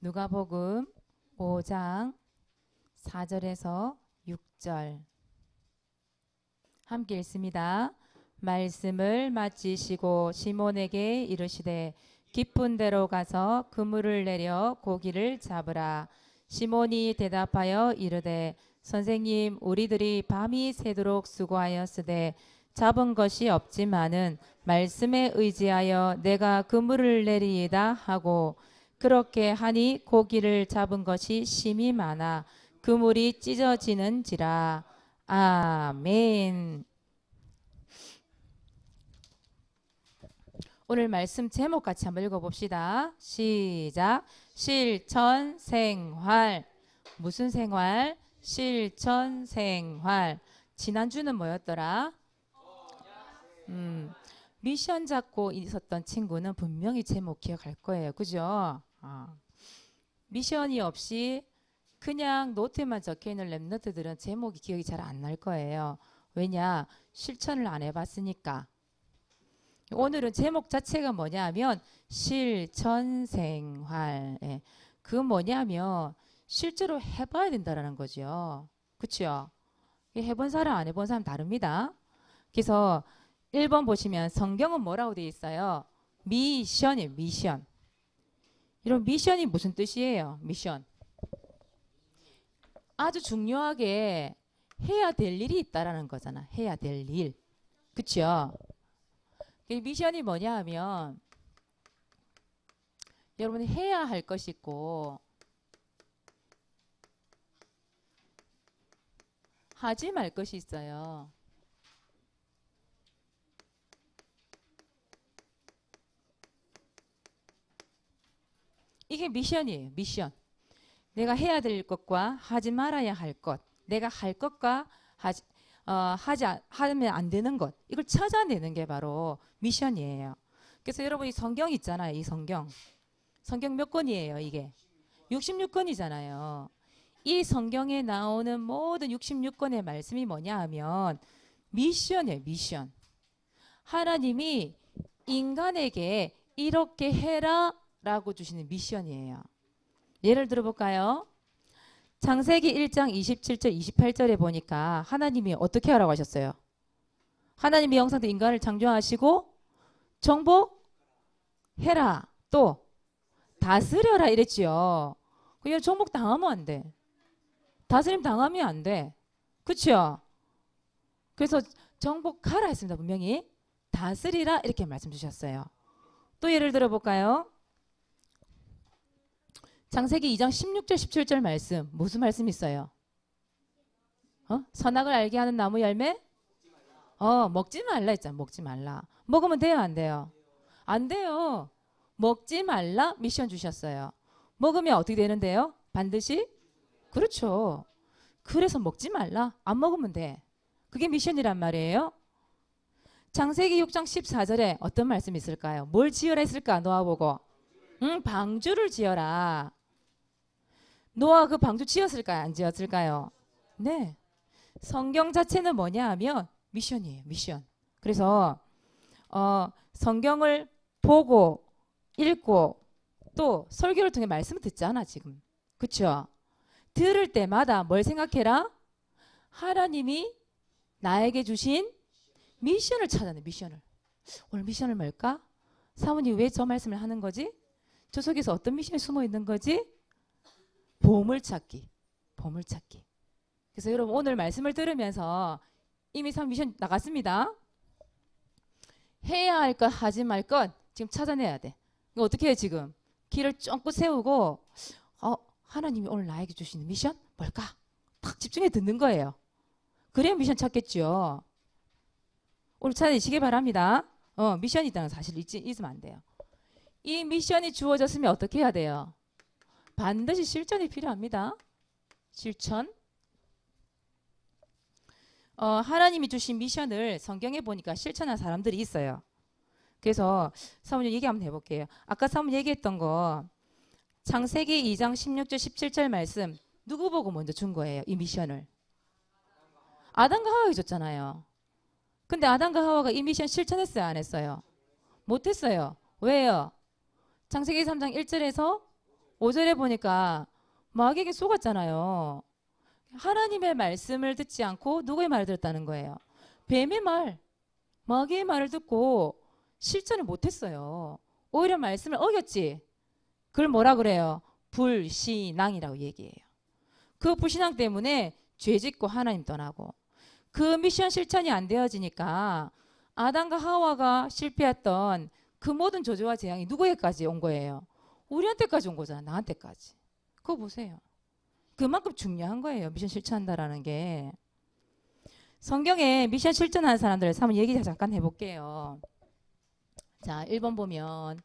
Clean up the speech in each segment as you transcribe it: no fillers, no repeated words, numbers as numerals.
누가복음 5장 4절에서 6절 함께 읽습니다. 말씀을 마치시고 시몬에게 이르시되 깊은 데로 가서 그물을 내려 고기를 잡으라. 시몬이 대답하여 이르되 선생님, 우리들이 밤이 새도록 수고하였으되 잡은 것이 없지만은 말씀에 의지하여 내가 그물을 내리이다 하고, 그렇게 하니 고기를 잡은 것이 심히 많아 그물이 찢어지는지라. 아멘. 오늘 말씀 제목 같이 한번 읽어봅시다. 시작. 실천생활. 무슨 생활? 실천생활. 지난주는 뭐였더라? 미션 잡고 있었던 친구는 분명히 제목 기억할 거예요. 그죠? 미션이 없이 그냥 노트에만 적혀있는 랩너트들은 제목이 기억이 잘 안 날 거예요. 왜냐? 실천을 안 해봤으니까. 오늘은 제목 자체가 뭐냐면 실천생활. 그 뭐냐면 실제로 해봐야 된다는 거죠. 그렇죠? 해본 사람 안 해본 사람 다릅니다. 그래서 1번 보시면 성경은 뭐라고 되어 있어요? 미션이에요. 미션. 이런 미션이 무슨 뜻이에요? 미션. 아주 중요하게 해야 될 일이 있다라는 거잖아. 해야 될 일. 그렇죠? 미션이 뭐냐 하면 여러분이 해야 할 것이 있고 하지 말 것이 있어요. 이게 미션이에요. 미션. 내가 해야 될 것과 하지 말아야 할 것, 내가 할 것과 하면 안 되는 것, 이걸 찾아내는 게 바로 미션이에요. 그래서 여러분 이 성경 있잖아요. 이 성경 몇 권이에요? 이게 66권이잖아요. 이 성경에 나오는 모든 66권의 말씀이 뭐냐 하면 미션이에요. 미션. 하나님이 인간에게 이렇게 해라 라고 주시는 미션이에요. 예를 들어볼까요? 창세기 1장 27절 28절에 보니까 하나님이 어떻게 하라고 하셨어요? 하나님이 영상도 인간을 창조하시고 정복해라, 또 다스려라 이랬지요. 그냥 정복 당하면 안 돼. 다스림 당하면 안 돼. 그렇죠? 그래서 정복하라 했습니다. 분명히 다스리라 이렇게 말씀 주셨어요. 또 예를 들어볼까요? 창세기 2장 16절 17절 말씀, 무슨 말씀 있어요? 선악을 알게 하는 나무 열매? 먹지 말라 했잖아. 먹지 말라. 먹으면 돼요, 안 돼요? 안 돼요. 먹지 말라 미션 주셨어요. 먹으면 어떻게 되는데요? 반드시? 그렇죠. 그래서 먹지 말라. 안 먹으면 돼. 그게 미션이란 말이에요. 창세기 6장 14절에 어떤 말씀이 있을까요? 뭘 지어라 했을까? 노아 보고. 방주를 지어라. 노아 그 방주 지었을까요? 안 지었을까요? 네. 성경 자체는 뭐냐 하면 미션이에요. 미션. 그래서 성경을 보고 읽고 또 설교를 통해 말씀을 듣잖아 지금. 그렇죠? 들을 때마다 뭘 생각해라? 하나님이 나에게 주신 미션을 찾아내. 미션을. 오늘 미션을 뭘까? 사모님 왜 저 말씀을 하는 거지? 저 속에서 어떤 미션이 숨어 있는 거지? 보물찾기. 보물찾기. 그래서 여러분 오늘 말씀을 들으면서 이미 미션 나갔습니다. 해야 할 것 하지 말 것 지금 찾아내야 돼. 이거 어떻게 해 지금? 길을 쫑긋 세우고 하나님이 오늘 나에게 주시는 미션 뭘까? 딱 집중해 듣는 거예요. 그래야 미션 찾겠죠. 오늘 찾아내시기 바랍니다. 미션이 있다는 사실 잊으면 안 돼요. 이 미션이 주어졌으면 어떻게 해야 돼요? 반드시 실천이 필요합니다. 실천. 하나님이 주신 미션을 성경에 보니까 실천한 사람들이 있어요. 그래서 사모님 얘기 한번 해볼게요. 아까 사모님 얘기했던 거 창세기 2장 16절 17절 말씀 누구 보고 먼저 준 거예요? 이 미션을. 아담과 하와가 줬잖아요. 근데 아담과 하와가 이 미션 실천했어요? 안 했어요? 못했어요. 왜요? 창세기 3장 1절에서 5절에 보니까 마귀에게 속았잖아요. 하나님의 말씀을 듣지 않고 누구의 말을 들었다는 거예요? 뱀의 말, 마귀의 말을 듣고 실천을 못했어요. 오히려 말씀을 어겼지. 그걸 뭐라 그래요? 불신앙이라고 얘기해요. 그 불신앙 때문에 죄 짓고 하나님 떠나고 그 미션 실천이 안 되어지니까 아담과 하와가 실패했던 그 모든 저주와 재앙이 누구에게까지 온 거예요? 우리한테까지 온 거잖아. 나한테까지. 그거 보세요. 그만큼 중요한 거예요. 미션 실천한다라는 게. 성경에 미션 실천하는 사람들 한번 얘기 잠깐 해볼게요. 자, 1번 보면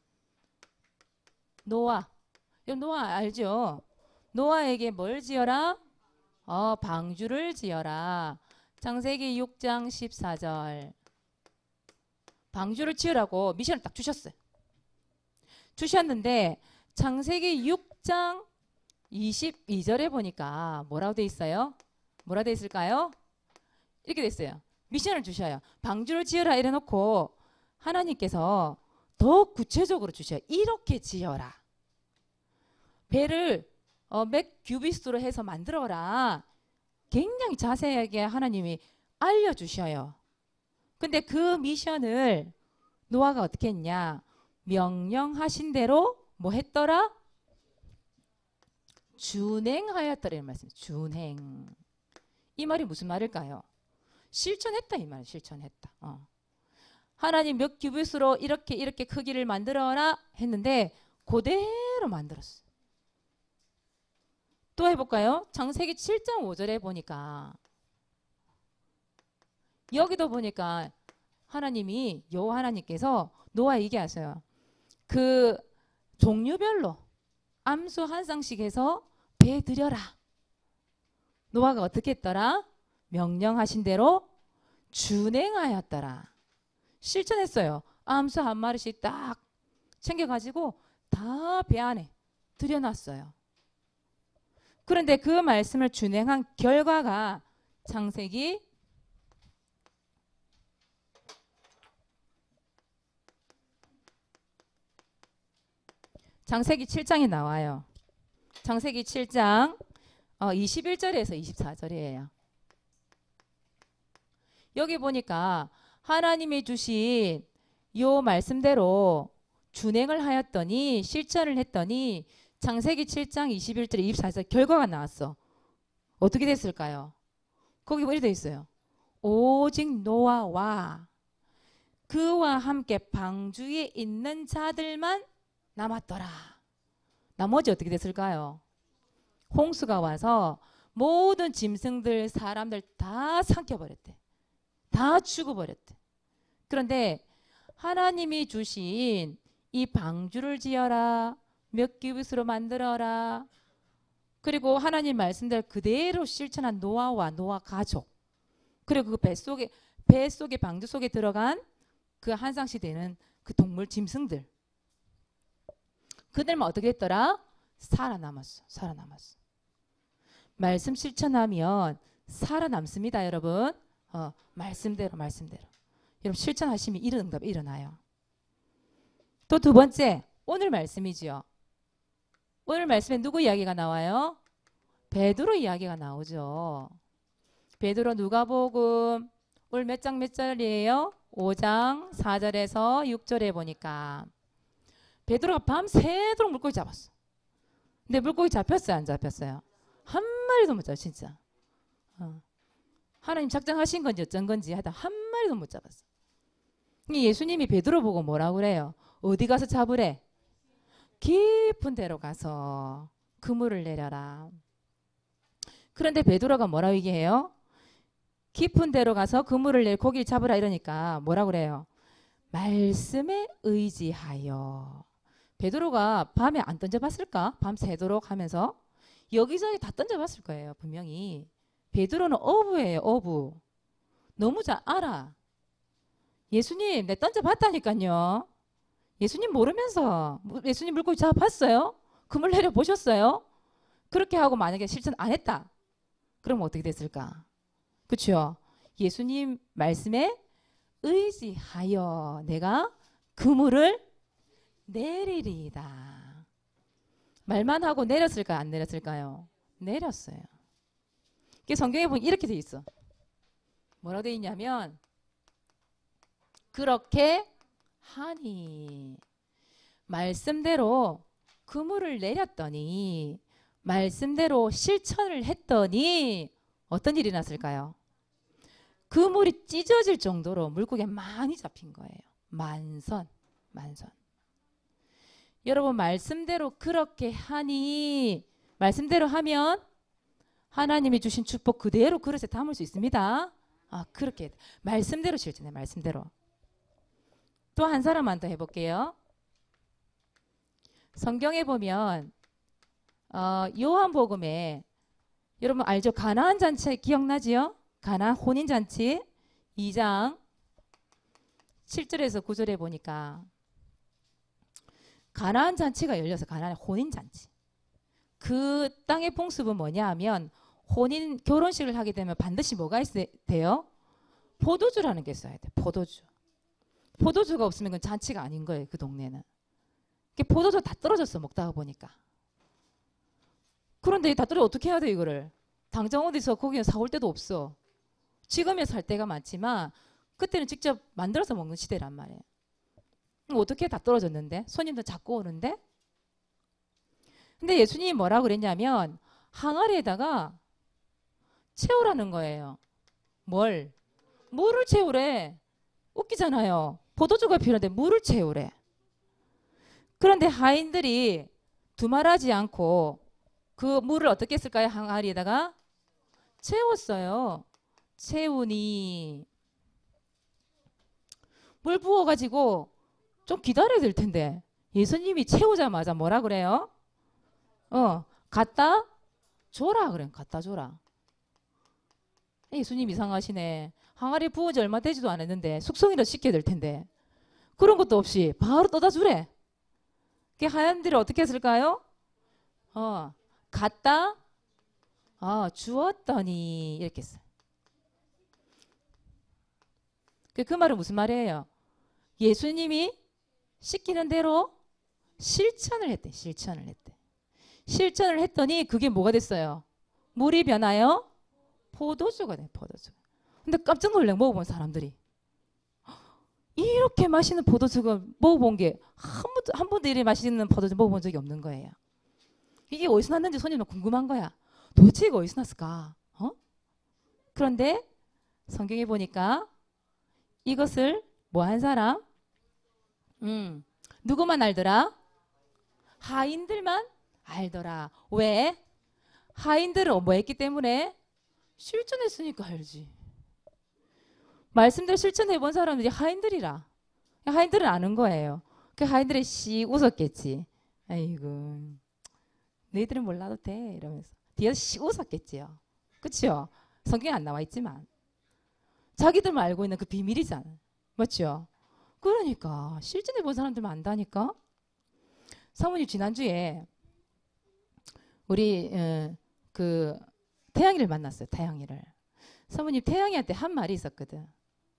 노아. 노아 알죠? 노아에게 뭘 지어라? 방주를 지어라. 창세기 6장 14절. 방주를 지으라고 미션을 딱 주셨어요. 주셨는데 창세기 6장 22절에 보니까 뭐라고 돼 있어요? 뭐라 돼 있을까요? 이렇게 돼 있어요. 미션을 주셔요. 방주를 지어라 이래놓고 하나님께서 더 구체적으로 주셔요. 이렇게 지어라. 배를 몇 규비스로 해서 만들어라. 굉장히 자세하게 하나님이 알려주셔요. 근데 그 미션을 노아가 어떻게 했냐? 명령하신 대로 뭐 했더라? 준행하였더라 이 말씀. 준행. 이 말이 무슨 말일까요? 실천했다 이 말. 실천했다. 하나님 몇 규빗으로 이렇게 크기를 만들어라 했는데 그대로 만들었어. 또 해볼까요? 창세기 7장 5절에 보니까 여기도 보니까 하나님이 여호와 하나님께서 노아 얘기하세요. 그 종류별로 암수 한 쌍씩 해서 배 들여라. 노아가 어떻게 했더라? 명령하신 대로 준행하였더라. 실천했어요. 암수 한 마리씩 딱 챙겨가지고 다 배 안에 들여놨어요. 그런데 그 말씀을 준행한 결과가 창세기 7장에 나와요. 창세기 7장 21절에서 24절이에요. 여기 보니까 하나님이 주신 요 말씀대로 준행을 하였더니 실천을 했더니 창세기 7장 21절 24절 결과가 나왔어. 어떻게 됐을까요? 거기 뭐 이렇게 돼 있어요. 오직 노아와 그와 함께 방주에 있는 자들만 남았더라. 나머지 어떻게 됐을까요? 홍수가 와서 모든 짐승들 사람들 다 삼켜버렸대. 다 죽어버렸대. 그런데 하나님이 주신 이 방주를 지어라. 몇 규빗으로 만들어라. 그리고 하나님 말씀대로 그대로 실천한 노아와 노아 가족. 그리고 그 배 속에 방주 속에 들어간 그 한 쌍씩 되는 그 동물 짐승들. 그들만 어떻게 했더라? 살아남았어. 살아남았어. 말씀 실천하면 살아남습니다, 여러분. 말씀대로. 여러분 실천하시면 이런 응답이 일어나요. 또 두 번째, 오늘 말씀이지요. 오늘 말씀에 누구 이야기가 나와요? 베드로 이야기가 나오죠. 베드로 누가복음 오늘 몇 장 몇 절이에요? 5장 4절에서 6절에 보니까 베드로가 밤새도록 물고기 잡았어. 근데 물고기 잡혔어요? 안 잡혔어요? 한 마리도 못 잡았어. 진짜. 하나님 작정하신 건지 어쩐 건지 하여튼 한 마리도 못 잡았어. 예수님이 베드로 보고 뭐라고 그래요? 어디 가서 잡으래? 깊은 데로 가서 그물을 내려라. 그런데 베드로가 뭐라고 얘기해요? 깊은 데로 가서 그물을 내려 고기를 잡으라 이러니까 뭐라고 그래요? 말씀에 의지하여. 베드로가 밤에 안 던져봤을까? 밤새도록 하면서 여기저기 다 던져봤을 거예요. 분명히. 베드로는 어부예요. 어부. 너무 잘 알아. 예수님 내 던져봤다니까요. 예수님 모르면서 예수님 물고기 잡아봤어요? 그물 내려보셨어요? 그렇게 하고 만약에 실천 안 했다. 그럼 어떻게 됐을까? 그렇죠? 예수님 말씀에 의지하여 내가 그물을 내리리이다. 말만 하고 내렸을까요? 안 내렸을까요? 내렸어요. 이게 성경에 보면 이렇게 돼 있어. 뭐라고 돼 있냐면 그렇게 하니 말씀대로 그물을 내렸더니 말씀대로 실천을 했더니 어떤 일이 났을까요? 그물이 찢어질 정도로 물고기가 많이 잡힌 거예요. 만선. 여러분 말씀대로 그렇게 하니 말씀대로 하면 하나님이 주신 축복 그대로 그릇에 담을 수 있습니다. 그렇게 말씀대로 실천해. 말씀대로. 또 한 사람만 더 해볼게요. 성경에 보면 요한복음에 여러분 알죠? 가나안 잔치 기억나지요? 가나안 혼인잔치 2장 7절에서 9절에 보니까 가나안 잔치가 열려서 가나안 혼인잔치. 그 땅의 풍습은 뭐냐 하면 결혼식을 하게 되면 반드시 뭐가 있어야 돼요? 포도주라는 게 있어야 돼. 포도주가 없으면 그건 잔치가 아닌 거예요. 그 동네는. 포도주 다 떨어졌어. 먹다가 보니까. 그런데 다 떨어져 어떻게 해야 돼 이거를? 당장 어디서 거기는 사올 데도 없어. 지금은 살 때가 많지만 그때는 직접 만들어서 먹는 시대란 말이에요. 어떻게 다 떨어졌는데? 손님들 자꾸 오는데? 근데 예수님이 뭐라고 그랬냐면 항아리에다가 채우라는 거예요. 뭘? 물을 채우래. 웃기잖아요. 포도주가 필요한데 물을 채우래. 그런데 하인들이 두말하지 않고 그 물을 어떻게 했을까요? 항아리에다가 채웠어요. 채우니 물 부어가지고 좀 기다려야 될 텐데 예수님이 채우자마자 뭐라 그래요? 갖다 줘라 그래. 갖다 줘라. 예수님 이상하시네. 항아리 부은 지 얼마 되지도 않았는데 숙성이라도 시켜야 될 텐데 그런 것도 없이 바로 떠다 주래. 그 하얀들이 어떻게 했을까요? 갖다 주었더니 이렇게 했어요. 그 말은 무슨 말이에요? 예수님이 시키는 대로 실천을 했대. 실천을 했더니 그게 뭐가 됐어요? 물이 변하여 포도주가 돼. 포도주. 근데 깜짝 놀래 먹어본 사람들이. 이렇게 맛있는 포도주가 먹어본 게 한 번도 이렇게 맛있는 포도주 먹어본 적이 없는 거예요. 이게 어디서 났는지 손님은 궁금한 거야. 도대체 이거 어디서 났을까? 그런데 성경에 보니까 이것을 뭐 한 사람? 누구만 알더라? 하인들만 알더라. 왜? 하인들은 뭐 했기 때문에? 실천했으니까 알지. 말씀대로 실천해 본 사람들이 하인들이라. 하인들은 아는 거예요. 그 하인들이 씩 웃었겠지. 아이고 너희들은 몰라도 돼 이러면서 뒤에서 씩 웃었겠지요. 그렇죠? 성경에 안 나와 있지만 자기들만 알고 있는 그 비밀이잖아. 맞죠? 그러니까 실천해 본 사람들만 안다니까. 사모님 지난주에 우리 그 태양이를 만났어요. 태양이를. 사모님 태양이한테 한 말이 있었거든.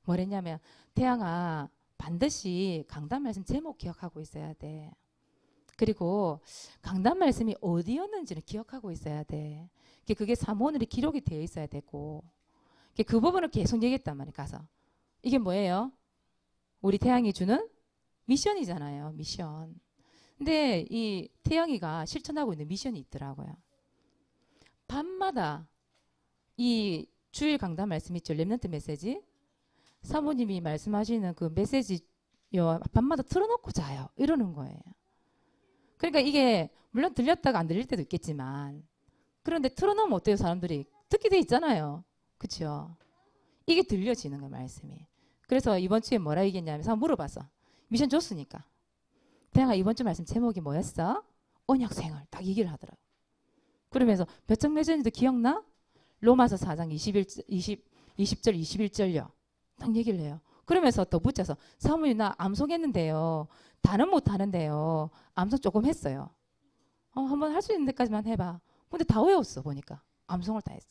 뭐랬냐면 태양아 반드시 강단 말씀 제목 기억하고 있어야 돼. 그리고 강단 말씀이 어디였는지를 기억하고 있어야 돼. 그게 사모늘이 기록이 되어 있어야 되고 그 부분을 계속 얘기했단 말이에요. 가서 이게 뭐예요? 우리 태양이 주는 미션이잖아요. 미션. 근데 이 태양이가 실천하고 있는 미션이 있더라고요. 밤마다 이 주일 강단 말씀 있죠. 렘넌트 메시지. 사모님이 말씀하시는 그 메시지요. 밤마다 틀어놓고 자요. 이러는 거예요. 그러니까 이게 물론 들렸다가 안 들릴 때도 있겠지만 그런데 틀어놓으면 어때요? 사람들이 듣게 돼 있잖아요. 그렇죠? 이게 들려지는 거예요. 말씀이. 그래서 이번 주에 뭐라 얘기했냐면 사람 물어봤어. 미션 줬으니까. 태양아 이번 주 말씀 제목이 뭐였어? 언약생활. 딱 얘기를 하더라고. 그러면서 몇 장 맺었는지도 기억나? 로마서 4장 20절 21절요. 딱 얘기를 해요. 그러면서 또 붙여서 사모님 나 암송했는데요. 다는 못하는데요. 암송 조금 했어요. 한번 할 수 있는 데까지만 해봐. 근데 다 외웠어 보니까. 암송을 다 했어.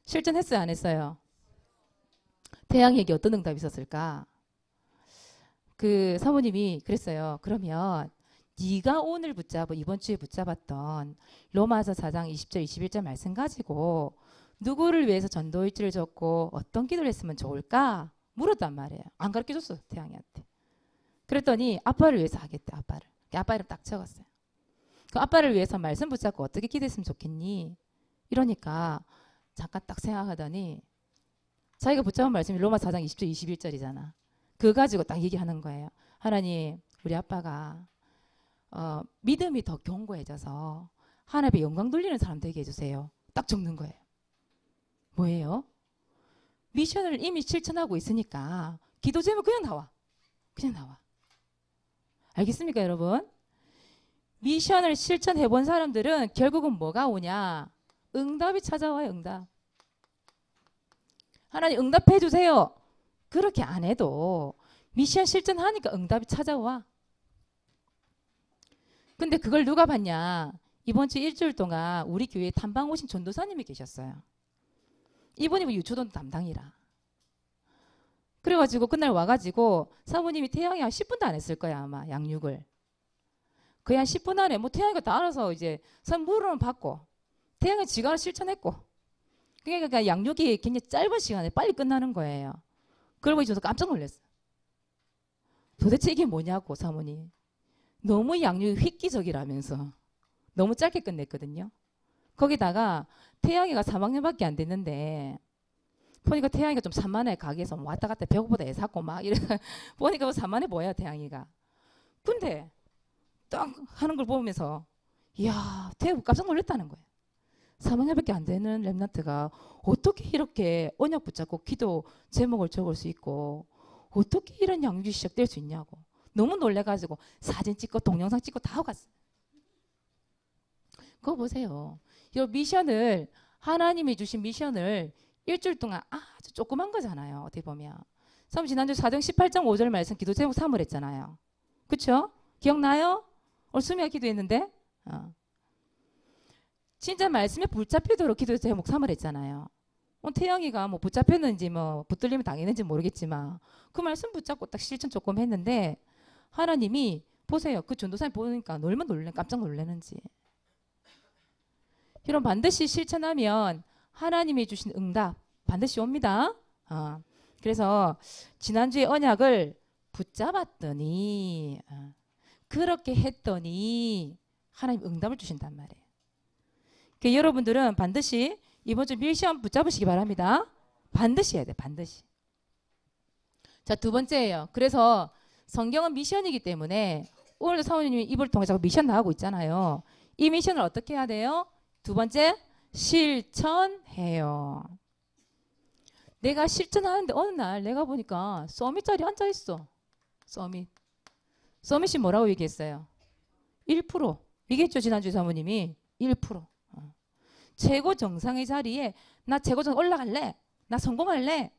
실전했어요 안 했어요? 태양에게 어떤 응답이 있었을까? 그 사모님이 그랬어요. 그러면 네가 오늘 붙잡아 이번 주에 붙잡았던 로마서 4장 20절 21절 말씀 가지고 누구를 위해서 전도일지를 적고 어떤 기도를 했으면 좋을까 물었단 말이에요. 안 가르쳐줬어 태양이한테. 그랬더니 아빠를 위해서 하겠대. 아빠를. 아빠 이름 딱 적었어요. 그 아빠를 위해서 말씀 붙잡고 어떻게 기도했으면 좋겠니? 이러니까 잠깐 딱 생각하더니 자기가 붙잡은 말씀이 로마 4장 20절 21절이잖아. 그거 가지고 딱 얘기하는 거예요. 하나님 우리 아빠가 믿음이 더 견고해져서 하나님의 영광 돌리는 사람 되게 해주세요. 딱 적는 거예요. 뭐예요? 미션을 이미 실천하고 있으니까 기도 제목 그냥 나와. 그냥 나와. 알겠습니까 여러분? 미션을 실천해 본 사람들은 결국은 뭐가 오냐? 응답이 찾아와요. 응답. 하나님 응답해 주세요. 그렇게 안 해도 미션 실천하니까 응답이 찾아와. 근데 그걸 누가 봤냐? 이번 주 일주일 동안 우리 교회에 탐방 오신 전도사님이 계셨어요. 이분이 유초돈 담당이라. 그래가지고 그날 와가지고 사모님이 태양이 한 10분도 안 했을 거야 아마 양육을. 거의 한 10분 안에 뭐 태양이가 다 알아서 이제 물은 받고 태양이 지가 실천했고 그러니까 양육이 굉장히 짧은 시간에 빨리 끝나는 거예요. 그러고 저도 깜짝 놀랐어요. 도대체 이게 뭐냐고 사모님. 너무 양육이 획기적이라면서 너무 짧게 끝냈거든요. 거기다가 태양이가 3학년밖에 안 됐는데 보니까 태양이가 좀 산만해. 가게에서 왔다 갔다 배고프다 애 샀고 막 이래 보니까 산만해 보여 태양이가. 근데 딱 하는 걸 보면서 이야 태양이 깜짝 놀랐다는 거예요. 3학년밖에 안 되는 랩런트가 어떻게 이렇게 언약 붙잡고 기도 제목을 적을 수 있고 어떻게 이런 양육이 시작될 수 있냐고 너무 놀래가지고 사진 찍고 동영상 찍고 다 하고 갔어요. 그거 보세요. 이 미션을 하나님이 주신 미션을 일주일 동안 아주 조그만 거잖아요. 어떻게 보면. 참 지난주 4장 18장 5절 말씀 기도 제목 3을 했잖아요. 그렇죠? 기억나요? 오늘 수미가 기도했는데 진짜 말씀에 붙잡히도록 기도 제목 3을 했잖아요. 태영이가 뭐 붙잡혔는지 뭐 붙들림을 당했는지 모르겠지만 그 말씀 붙잡고 딱 실천 조금 했는데 하나님이 보세요. 그 전도사님 보니까 얼마나 깜짝 놀라는지. 이런 반드시 실천하면 하나님이 주신 응답 반드시 옵니다. 그래서 지난주에 언약을 붙잡았더니 그렇게 했더니 하나님 응답을 주신단 말이에요. 그러니까 여러분들은 반드시 이번 주 미션 붙잡으시기 바랍니다. 반드시 해야 돼. 반드시. 자, 두 번째예요. 그래서 성경은 미션이기 때문에 오늘도 사모님이 입을 통해 자꾸 미션 나가고 있잖아요. 이 미션을 어떻게 해야 돼요? 두 번째, 실천해요. 내가 실천하는데 어느 날 내가 보니까 서밋 자리에 앉아있어. 서밋이 뭐라고 얘기했어요? 1%. 얘기했죠 지난주 사모님이. 1%. 최고 정상의 자리에 나 최고 정상 올라갈래. 나 성공할래.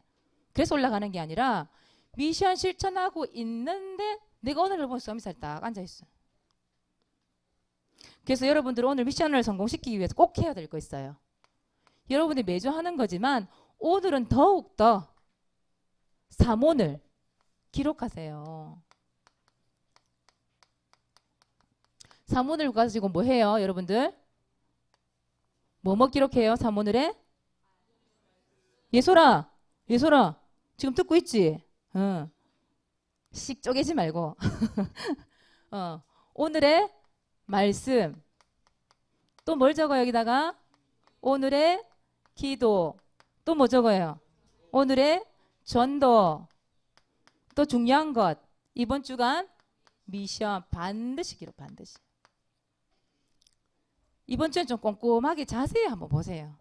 그래서 올라가는 게 아니라 미션 실천하고 있는데 내가 오늘 보면 서밋 자리에 딱 앉아있어. 그래서 여러분들 오늘 미션을 성공시키기 위해서 꼭 해야 될 거 있어요. 여러분이 매주 하는 거지만 오늘은 더욱더 사몬을 기록하세요. 사몬을 가지고 뭐 해요 여러분들? 뭐 기록해요 사몬을에? 예솔아 지금 듣고 있지? 씩 쪼개지 말고 오늘의 말씀 또 뭘 적어요 여기다가? 오늘의 기도 또 뭐 적어요? 오늘의 전도 또 중요한 것 이번 주간 미션 반드시 기록 반드시 이번 주엔 좀 꼼꼼하게 자세히 한번 보세요.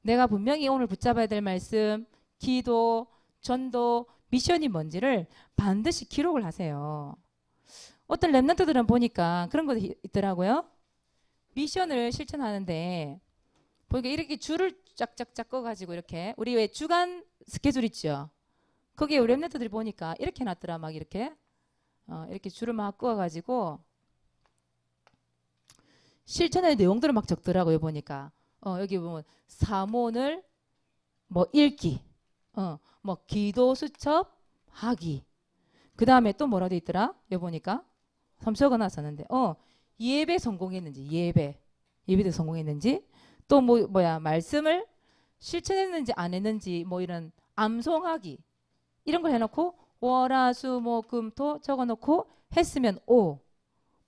내가 분명히 오늘 붙잡아야 될 말씀 기도 전도 미션이 뭔지를 반드시 기록을 하세요. 어떤 랩런트들은 보니까 그런 것도 있더라고요. 미션을 실천하는데 보니까 이렇게 줄을 쫙쫙쫙 꺼가지고 이렇게 우리 왜 주간 스케줄 있죠. 거기에 우리 랩런트들이 보니까 이렇게 놨더라 막 이렇게 이렇게 줄을 막 꺼가지고 실천의 내용들을 막 적더라고요 보니까 여기 보면 사몬을 뭐 읽기 뭐 기도 수첩 하기 그 다음에 또 뭐라도 있더라 여기 보니까 3 적어놨었는데 예배 성공했는지 예배도 성공했는지 또 뭐야 말씀을 실천했는지 안 했는지 뭐 이런 암송하기 이런 걸 해놓고 월화수목금토 적어놓고 했으면 O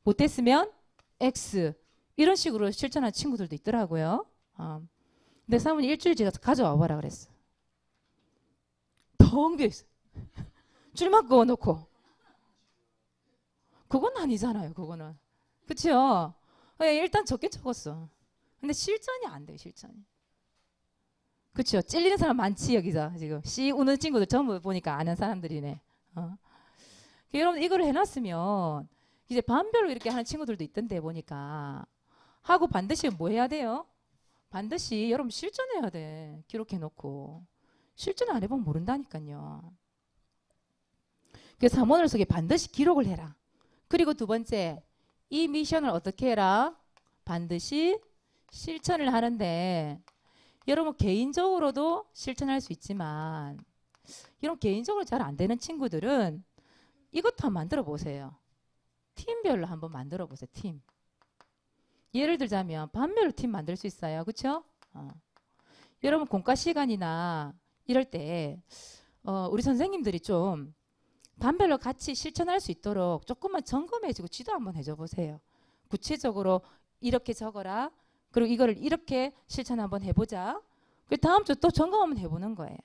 못했으면 X 이런 식으로 실천한 친구들도 있더라고요. 근데 사모님 일주일 지나서 가져와 봐라 그랬어. 텅 비어있어. 줄만 그어놓고. 그건 아니잖아요. 그거는. 그쵸? 일단 적게 적었어. 근데 실천이 안 돼요. 실천이. 그쵸? 찔리는 사람 많지 여기서 지금. 씨 우는 친구들 전부 보니까 아는 사람들이네. 여러분 이걸 해놨으면 이제 반별로 이렇게 하는 친구들도 있던데 보니까 하고 반드시 뭐 해야 돼요? 반드시 여러분 실천해야 돼. 기록해놓고. 실천 안 해보면 모른다니까요. 그래서 사모를 속에 반드시 기록을 해라. 그리고 두 번째, 이 미션을 어떻게 해라? 반드시 실천을 하는데 여러분 개인적으로도 실천할 수 있지만 여러분 개인적으로 잘 안 되는 친구들은 이것도 한번 만들어 보세요. 팀별로 한번 만들어 보세요. 팀. 예를 들자면 반별로 팀 만들 수 있어요. 그렇죠? 여러분 공과 시간이나 이럴 때 우리 선생님들이 좀 반별로 같이 실천할 수 있도록 조금만 점검해주고 지도 한번 해줘 보세요. 구체적으로 이렇게 적어라. 그리고 이거를 이렇게 실천 한번 해보자. 그 다음 주 또 점검 한번 해보는 거예요.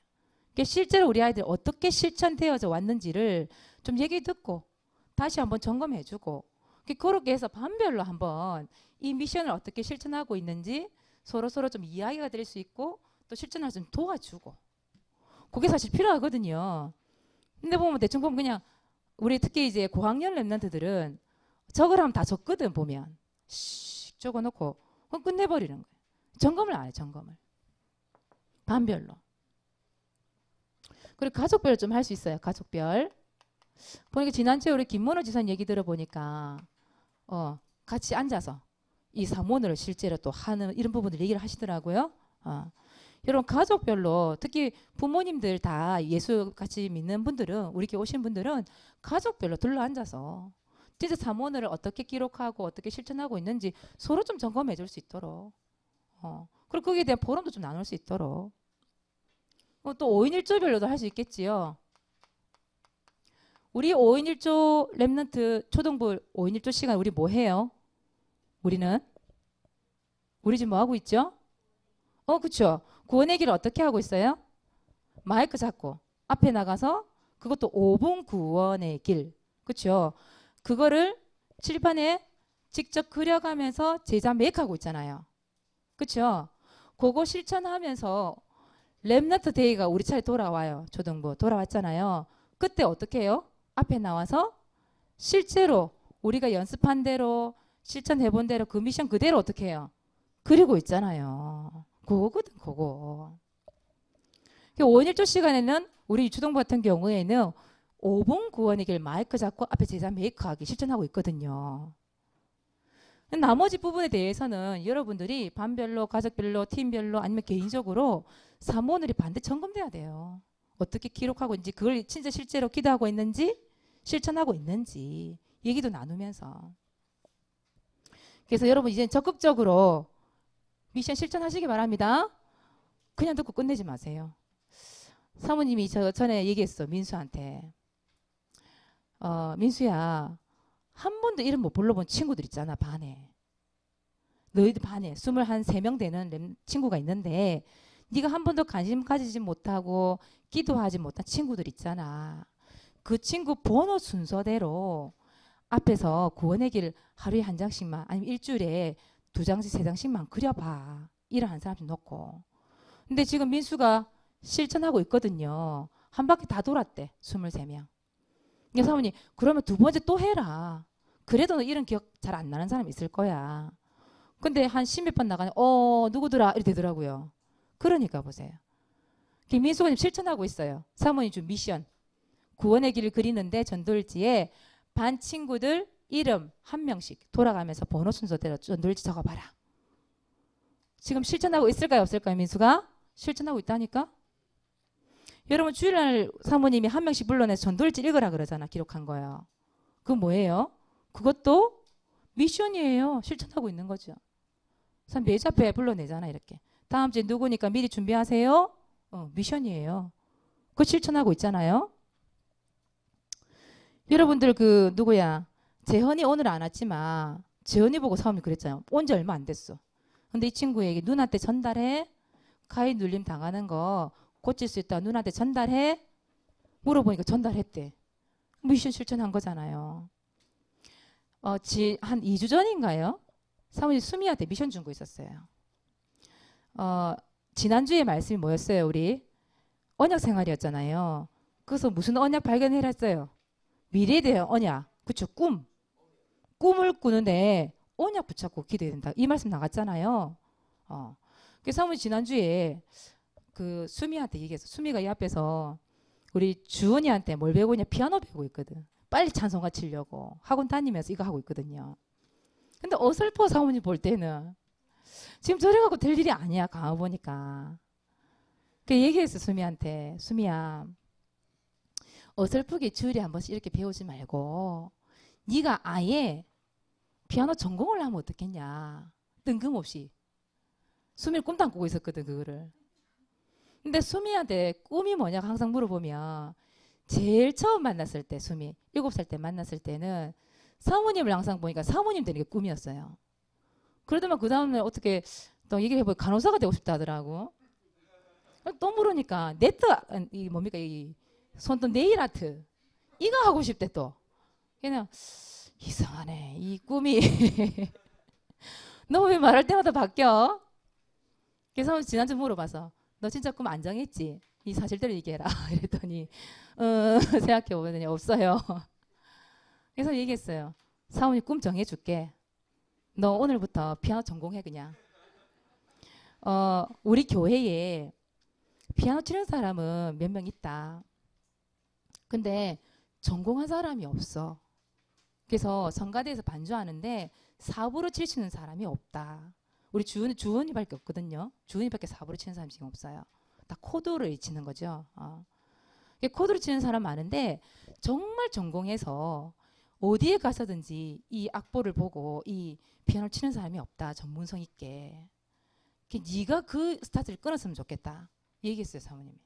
실제로 우리 아이들 어떻게 실천되어져 왔는지를 좀 얘기 듣고 다시 한번 점검해주고 그렇게 해서 반별로 한번 이 미션을 어떻게 실천하고 있는지 서로 좀 이야기가 될 수 있고 또 실천할 수 좀 도와주고 그게 사실 필요하거든요. 근데 보면 대충 보면 그냥 우리 특히 이제 고학년 랩런트들은 적으라면 다 적거든 보면 씩 적어놓고 끝내버리는 거예요. 점검을 안 해. 점검을. 반별로. 그리고 가족별 좀 할 수 있어요. 가족별. 보니까 지난주에 우리 김문호 지사님 얘기 들어보니까 같이 앉아서 이 사모를 실제로 또 하는 이런 부분들 얘기를 하시더라고요. 여러분 가족별로 특히 부모님들 다 예수 같이 믿는 분들은 우리 교회 오신 분들은 가족별로 둘러앉아서 진짜 사모를 어떻게 기록하고 어떻게 실천하고 있는지 서로 좀 점검해 줄 수 있도록 그리고 거기에 대한 포럼도 좀 나눌 수 있도록 또 5인 1조별로도 할 수 있겠지요. 우리 5인 1조 랩런트 초등부 5인 1조 시간 우리 뭐 해요? 우리 지금 뭐 하고 있죠? 그쵸. 구원의 길을 어떻게 하고 있어요? 마이크 잡고 앞에 나가서 그것도 5분 구원의 길. 그쵸. 그거를 칠판에 직접 그려가면서 제자 메이크하고 있잖아요. 그쵸. 그거 실천하면서 랩너트 데이가 우리 차례 돌아와요. 초등부 돌아왔잖아요. 그때 어떻게 해요? 앞에 나와서 실제로 우리가 연습한 대로 실천해본 대로 그 미션 그대로 어떻게 해요? 그리고 있잖아요. 그거거든 그거. 5인 1조 시간에는 우리 초등부 같은 경우에는 5분 구원의 길 마이크 잡고 앞에 제자 메이크하기 실천하고 있거든요. 나머지 부분에 대해서는 여러분들이 반별로 가족별로 팀별로 아니면 개인적으로 사모들이 반드시 점검돼야 돼요. 어떻게 기록하고 있는지 그걸 진짜 실제로 기도하고 있는지 실천하고 있는지 얘기도 나누면서 그래서 여러분 이제 적극적으로 미션 실천하시기 바랍니다. 그냥 듣고 끝내지 마세요. 사모님이 전에 얘기했어. 민수한테. 민수야 한 번도 이름 못 불러본 친구들 있잖아. 반에. 너희들 반에 23명 되는 친구가 있는데 네가 한 번도 관심 가지지 못하고 기도하지 못한 친구들 있잖아. 그 친구 번호 순서대로 앞에서 구원의 길 하루에 한 장씩만 아니면 일주일에 2장씩 3장씩만 그려봐. 일하는 사람씩 놓고. 근데 지금 민수가 실천하고 있거든요. 한 바퀴 다 돌았대. 23명. 사모님 그러면 두 번째 또 해라. 그래도 이런 기억 잘 안 나는 사람 있을 거야. 근데 한 10몇 번 나가면 누구더라 이렇게 되더라고요. 그러니까 보세요. 민수가 지금 실천하고 있어요. 사모님 준 미션. 구원의 길을 그리는데 전돌지에 반 친구들 이름 한 명씩 돌아가면서 번호 순서대로 전돌지 적어봐라. 지금 실천하고 있을까요? 없을까요? 민수가? 실천하고 있다니까? 여러분 주일날 사모님이 한 명씩 불러내서 전돌지 읽으라 그러잖아. 기록한 거예요. 그건 뭐예요? 그것도 미션이에요. 실천하고 있는 거죠. 그래서 매주 앞에 불러내잖아 이렇게. 다음 주에 누구니까 미리 준비하세요. 미션이에요. 그거 실천하고 있잖아요. 여러분들 그 누구야? 재현이 오늘 안 왔지만 재현이 보고 사모님 그랬잖아요. 온 지 얼마 안 됐어. 근데 이 친구에게 누나한테 전달해. 가위 눌림 당하는 거 고칠 수 있다. 누나한테 전달해. 물어보니까 전달했대. 미션 실천한 거잖아요. 한 2주 전인가요? 사모님 수미한테 미션 준 거 있었어요. 지난주에 말씀이 뭐였어요? 우리 언약 생활이었잖아요. 그래서 무슨 언약 발견을 했어요? 미래에 대한 언약. 그쵸? 꿈을 꾸는데 언약 붙잡고 기도해야 된다. 이 말씀 나갔잖아요. 그래서 사모님 지난주에 그 수미한테 얘기했어. 수미가 이 앞에서 우리 주은이한테 뭘 배우고 있냐? 피아노 배우고 있거든. 빨리 찬송가 치려고 학원 다니면서 이거 하고 있거든요. 근데 어설퍼 사모님 볼 때는 지금 저래 갖고 될 일이 아니야. 가만 보니까. 그 얘기했어 수미한테. 수미야, 어설프게 주일에 한 번씩 이렇게 배우지 말고 네가 아예 피아노 전공을 하면 어떻겠냐. 뜬금없이. 수미를 꿈도 안 꾸고 있었거든 그거를. 근데 수미한테 꿈이 뭐냐고 항상 물어보면 제일 처음 만났을 때 수미 7살 때 만났을 때는 사모님을 항상 보니까 사모님 되는 게 꿈이었어요. 그러더만 그 다음날 어떻게 또 얘기를 해보니까 간호사가 되고 싶다 하더라고. 또 물으니까 네트 이 뭡니까 이 손톱 네일 아트 이거 하고 싶대 또. 그냥 이상하네 이 꿈이. 너 왜 말할 때마다 바뀌어? 그래서 지난주 물어봐서 너 진짜 꿈 안 정했지? 이 사실대로 얘기해라. 이랬더니 생각해보면 없어요. 그래서 얘기했어요. 사모님 꿈 정해줄게. 너 오늘부터 피아노 전공해 그냥. 우리 교회에 피아노 치는 사람은 몇 명 있다. 근데 전공한 사람이 없어. 그래서 성가대에서 반주하는데 사부로 치시는 사람이 없다. 우리 주은이밖에 없거든요. 주은이밖에 사부로 치는 사람이 지금 없어요. 다 코드를 치는 거죠. 코드를 치는 사람 많은데 정말 전공해서 어디에 가서든지 이 악보를 보고 이 피아노를 치는 사람이 없다. 전문성 있게. 네가 그 스타트를 끊었으면 좋겠다. 얘기했어요 사모님이.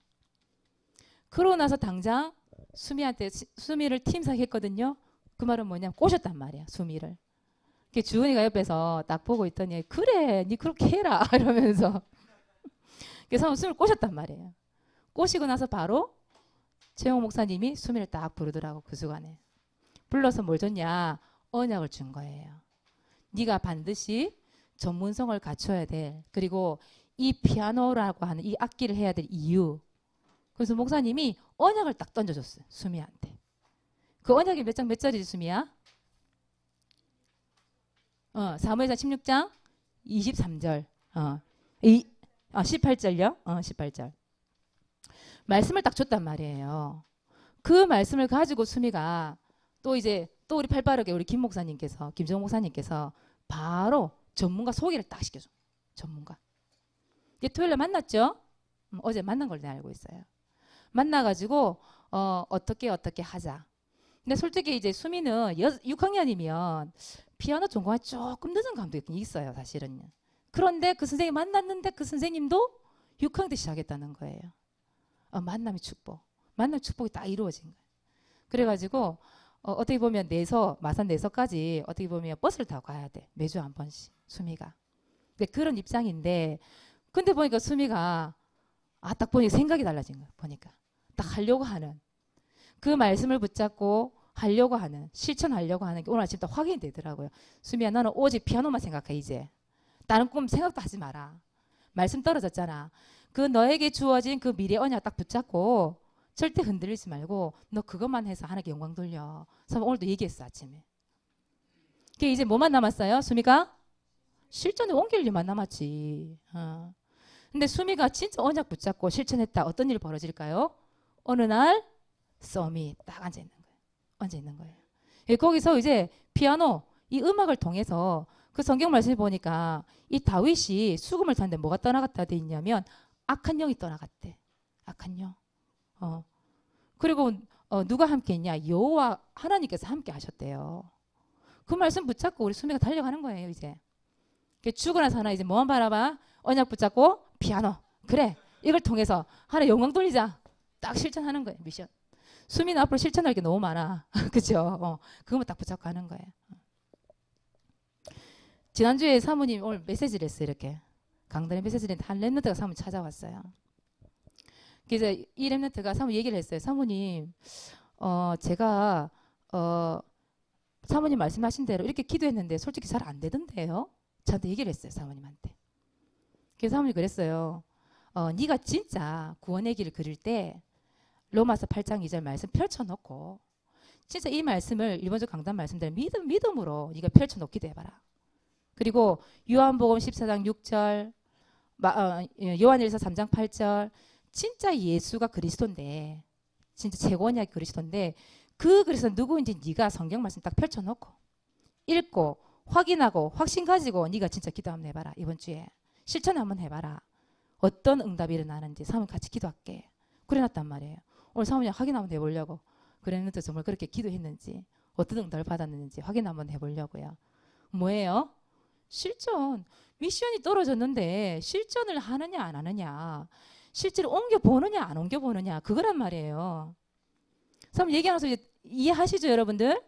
그러고 나서 당장 수미를 팀사했거든요. 그 말은 뭐냐면 꼬셨단 말이야 수미를. 주은이가 옆에서 딱 보고 있더니 그래 니 그렇게 해라 이러면서 그래서 수미를 꼬셨단 말이에요. 꼬시고 나서 바로 최용 목사님이 수미를 딱 부르더라고. 그 순간에 불러서 뭘 줬냐? 언약을 준 거예요. 네가 반드시 전문성을 갖춰야 돼. 그리고 이 피아노라고 하는 이 악기를 해야 될 이유. 그래서 목사님이 언약을 딱 던져줬어요 수미한테. 그 언약이 몇 장 몇 절이지 수미야? 사무엘상 16장 23절. 18절요? 18절. 말씀을 딱 줬단 말이에요. 그 말씀을 가지고 수미가 또 우리 팔바르게 우리 김정호 목사님께서 바로 전문가 소개를 딱 시켜줘. 전문가. 토요일에 만났죠? 어제 만난 걸 내가 알고 있어요. 만나가지고 어떻게 하자. 근데 솔직히 이제 수미는 6학년이면 피아노 전공이 조금 늦은 감독이 있어요 사실은. 그런데 그 선생님 만났는데 그 선생님도 6학년 때 시작했다는 거예요. 만남의 축복. 만남의 축복이 딱 이루어진 거예요. 그래가지고 어떻게 보면 마산 내서까지 어떻게 보면 버스를 타고 가야 돼. 매주 한 번씩 수미가. 근데 그런 입장인데 근데 보니까 수미가 딱 보니까 생각이 달라진 거예요. 보니까 딱 하려고 하는 그 말씀을 붙잡고 하려고 하는 실천하려고 하는 게 오늘 아침 딱 확인이 되더라고요. 수미야 너는 오직 피아노만 생각해 이제. 다른 꿈 생각도 하지 마라. 말씀 떨어졌잖아. 그 너에게 주어진 그 미래 언약 딱 붙잡고 절대 흔들리지 말고 너 그것만 해서 하나님께 영광 돌려. 그래서 오늘도 얘기했어 아침에. 그게 이제 뭐만 남았어요? 수미가? 실전에 옮길 일만 남았지. 근데 수미가 진짜 언약 붙잡고 실천했다. 어떤 일이 벌어질까요? 어느 날 썸이 딱 앉아 있는 거예요. 거기서 이제 피아노 이 음악을 통해서 그 성경 말씀을 보니까 이 다윗이 수금을 탔는데 뭐가 떠나갔다 돼 있냐면 악한 영이 떠나갔대. 악한 영. 그리고 누가 함께 했냐? 여호와 하나님께서 함께 하셨대요. 그 말씀 붙잡고 우리 수미가 달려가는 거예요. 이제 죽으나 사나 이제 뭐만 바라봐? 언약 붙잡고 피아노. 그래, 이걸 통해서 하나 영광 돌리자. 딱 실천하는 거예요. 미션. 수미는 앞으로 실천할 게 너무 많아. 그죠? 그것만 딱 붙잡고 하는 거예요. 지난주에 사모님 오늘 메시지를 했어요. 이렇게 강단에 메시지를 했는데 한 랩런트가 사모님 찾아왔어요. 그래서 이 랩런트가 사모님 얘기를 했어요. 사모님 제가 사모님 말씀하신 대로 이렇게 기도했는데 솔직히 잘 안 되던데요. 저한테 얘기를 했어요. 사모님한테. 그래서 사모님이 그랬어요. 네가 진짜 구원의 길을 그릴 때 로마서 8장 2절 말씀 펼쳐놓고 진짜 이 말씀을 일본적 강단 말씀대로 믿음으로 네가 펼쳐놓기도 해봐라. 그리고 요한복음 14장 6절 요한일서 3장 8절 진짜 예수가 그리스도인데 진짜 최고냐 그리스도인데 그 그리스도 누구인지 네가 성경 말씀 딱 펼쳐놓고 읽고 확인하고 확신 가지고 네가 진짜 기도 한번 해봐라. 이번 주에 실천 한번 해봐라. 어떤 응답이 일어나는지 사모님 같이 기도할게. 그래놨단 말이에요. 오늘 사모님 확인 한번 해보려고 그랬는데 정말 그렇게 기도했는지 어떤 응답을 받았는지 확인 한번 해보려고요. 뭐예요? 실전. 미션이 떨어졌는데 실전을 하느냐 안 하느냐 실제로 옮겨보느냐 안 옮겨보느냐 그거란 말이에요. 사모님 얘기하면서 이해하시죠 여러분들?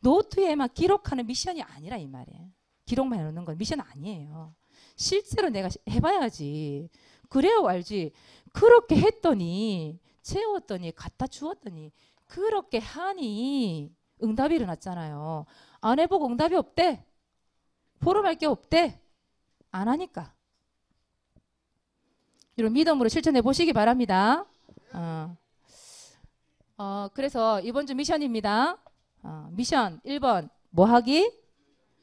노트에만 기록하는 미션이 아니라 이 말이에요. 기록만 해놓는 건 미션 아니에요. 실제로 내가 해봐야지. 그래야 알지. 그렇게 했더니 채웠더니 갖다 주었더니 그렇게 하니 응답이 일어났잖아요. 안 해보고 응답이 없대. 보름할 게 없대. 안 하니까. 이런 믿음으로 실천해 보시기 바랍니다. 그래서 이번 주 미션입니다. 미션 1번 뭐 하기?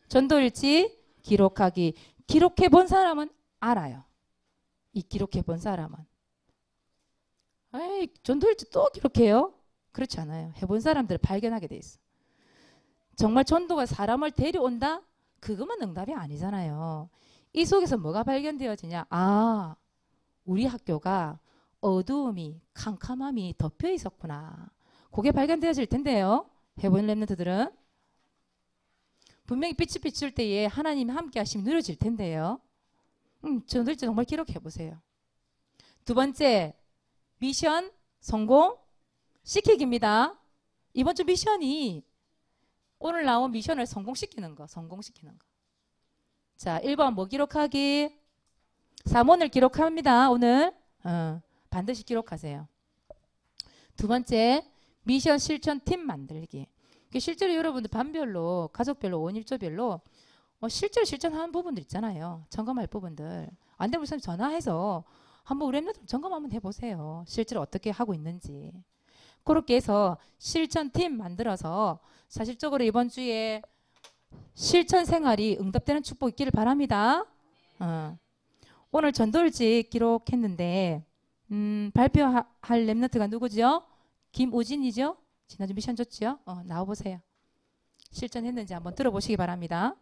전도일지 기록하기. 기록해 본 사람은 알아요. 이 기록해 본 사람은 에이 전도일지 또 기록해요? 그렇지 않아요. 해본 사람들을 발견하게 돼 있어. 정말 전도가 사람을 데려온다? 그것만 응답이 아니잖아요. 이 속에서 뭐가 발견되어지냐? 아, 우리 학교가 어두움이 캄캄함이 덮여 있었구나. 그게 발견되어질 텐데요. 해본 랩런트들은 분명히 빛이 비출 때에 하나님 함께 하심이 누려질 텐데요. 전도일지 정말 기록해 보세요. 두 번째 미션 성공 시키기입니다. 이번 주 미션이 오늘 나온 미션을 성공시키는 거. 자, 1번 뭐 기록하기? 사문을 기록합니다. 오늘 반드시 기록하세요. 두 번째 미션 실천 팀 만들기. 실제로 여러분들 반별로 가족별로 원일조별로 실제로 실천하는 부분들 있잖아요. 점검할 부분들. 안 되면 우선 전화해서 한번 우리 랩런트 점검 한번 해보세요. 실제로 어떻게 하고 있는지. 그렇게 해서 실천팀 만들어서 사실적으로 이번 주에 실천 생활이 응답되는 축복 있기를 바랍니다. 오늘 전도일지 기록했는데 발표할 랩런트가 누구죠? 김우진이죠? 지난주 미션 줬죠? 나와보세요. 실천했는지 한번 들어보시기 바랍니다.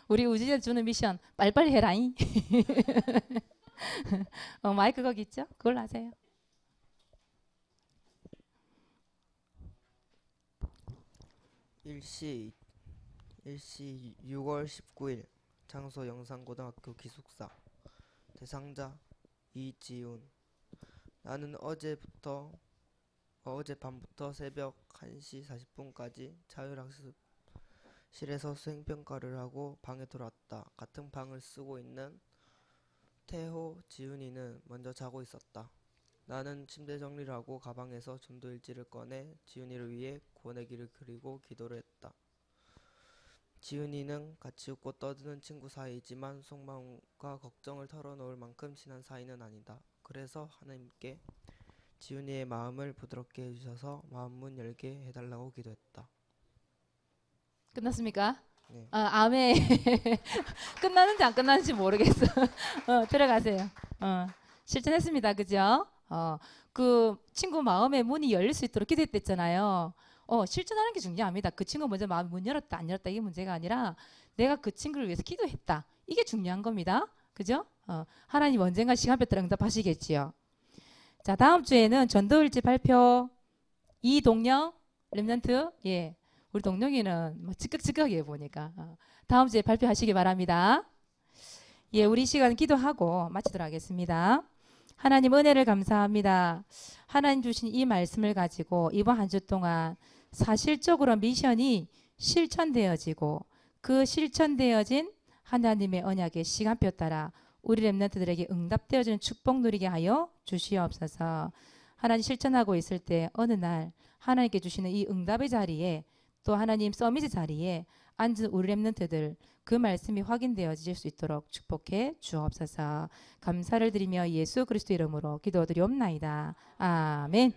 우리 우진이한테 주는 미션 빨리빨리 해라잉. 마이크 거기 있죠? 그걸로 하세요. 일시 6월 19일 장소 영산고등학교 기숙사 대상자 이지훈. 나는 어젯밤부터 새벽 1시 40분까지 자율학습실에서 수행평가를 하고 방에 돌아왔다. 같은 방을 쓰고 있는 태호, 지훈이는 먼저 자고 있었다. 나는 침대 정리를 하고 가방에서 전도일지를 꺼내 지훈이를 위해 구원의 길을 그리고 기도를 했다. 지훈이는 같이 웃고 떠드는 친구 사이이지만 속마음과 걱정을 털어놓을 만큼 친한 사이는 아니다. 그래서 하나님께 지훈이의 마음을 부드럽게 해주셔서 마음문 열게 해달라고 기도했다. 끝났습니까? 네. 아멘. 끝나는지 안 끝나는지 모르겠어. 들어가세요. 실천했습니다. 그죠? 그 친구 마음의 문이 열릴 수 있도록 기도했댔잖아요. 실천하는 게 중요합니다. 그 친구 먼저 마음 문 열었다 안 열었다 이게 문제가 아니라 내가 그 친구를 위해서 기도했다. 이게 중요한 겁니다. 그죠? 하나님 언젠가 시간표 따라 응답하시겠지요. 자, 다음 주에는 전도일지 발표 이동영 렘넌트 예. 우리 동영이는 뭐 즉각즉각이에요 보니까. 다음 주에 발표하시기 바랍니다. 예, 우리 시간 기도하고 마치도록 하겠습니다. 하나님 은혜를 감사합니다. 하나님 주신 이 말씀을 가지고 이번 한 주 동안 사실적으로 미션이 실천되어지고 그 실천되어진 하나님의 언약의 시간표 따라 우리 렘넌트들에게 응답되어지는 축복 누리게 하여 주시옵소서. 하나님 실천하고 있을 때 어느 날 하나님께 주시는 이 응답의 자리에 또 하나님 서밋의 자리에 앉은 우리 렘넌트들 그 말씀이 확인되어질 수 있도록 축복해 주옵소서. 감사를 드리며 예수 그리스도 이름으로 기도드리옵나이다. 아멘.